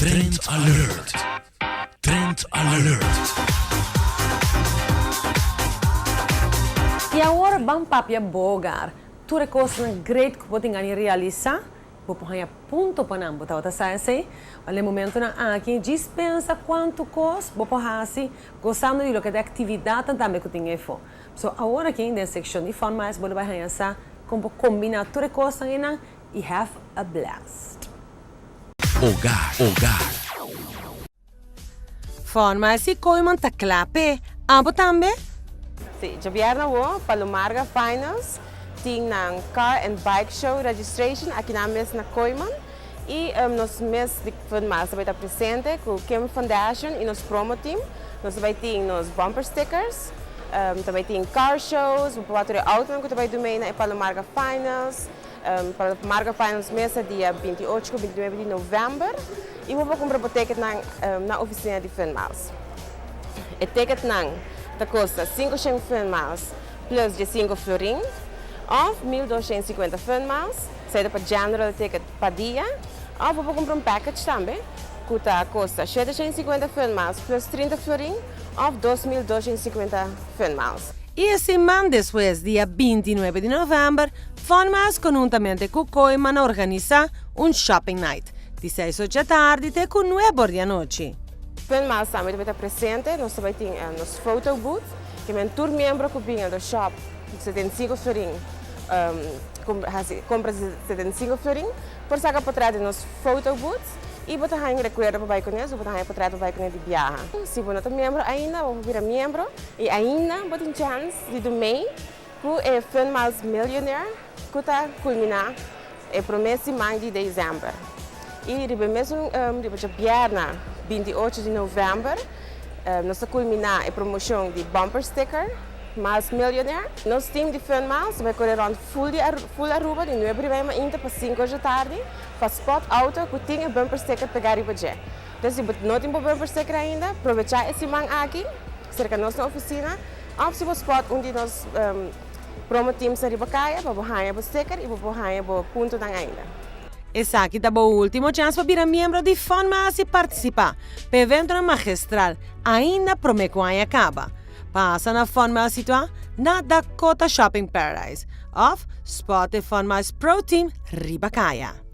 Trend alert. Trend alert. E agora vamos para bogar. Tudo coisa great que podem realizar. Vou pôr ponto para não botar outra saia assim. Olha o momento na aqui dispensa quanto custa. Vou pôr assim, gostando de lo que é atividade também que tem efo. So agora aqui na seção de FunMiles vou vai essa como combinar tudo coisa e have a blast. Hogar. FunMiles e coiman ta clape. Abo também? Sim, já vieram para o Marga Finals. Tem na Car and Bike Show Registration aqui na mesa na Coiman. E nos meses de FunMiles vai estar presente com o Kim Foundation e nos promo team. Nós vai ter nos bumper stickers. Também tem car shows, vou falar sobre o auto que também domina para o Marga Finals. Para o Marga Finals mesa dia 28 e 29 de novembro. E vou comprar o ticket na oficina de FunMiles. O ticket custa 500 FunMiles plus de 5 florin. Of 1.250 FunMiles, sai para general ticket para dia. Ou vou comprar package também, que custa 750 FunMiles plus 30 florin, of 2.250 FunMiles. E semana depois, dia 29 de novembro, FunMiles conjuntamente com Coiman organiza shopping night, de 6 da tarde até 9 da noite. FunMiles também vai estar presente, nós também temos nos photo booth, que é um tour membro que vem do shop. 75 florin, compra 75 florin, por sacar para trás nos photo booths e botar em recuerdo para com eles, botar em para trás para com de viagem. Se você não é membro ainda, vou virar membro e ainda botar chance de domingo que é FunMiles Millionaire que está culminar é promessa de dezembro. E depois mesmo depois de viernes 28 de novembro, nós culminar a promoção de bumper sticker Miles Millionaire. Nosso time de FunMiles vai correr full Aruba de 9 ainda para 5 da tarde. Faz spot auto que tem bumper sticker pegar e bater. Então, se você não tem bumper sticker ainda, aproveitar esse man aqui, cerca da nossa oficina. Ou se você spot onde nós promo team sa Ribacaia, para borrar o sticker e para borrar o ponto ainda. Esse aqui tá o último chance para virar membro de FunMiles e participar. Para evento magistral, ainda promete que acaba. Passa na FunMiles situada na Dakota Shopping Paradise. Of Spot FunMiles Pro Team Ribacaia.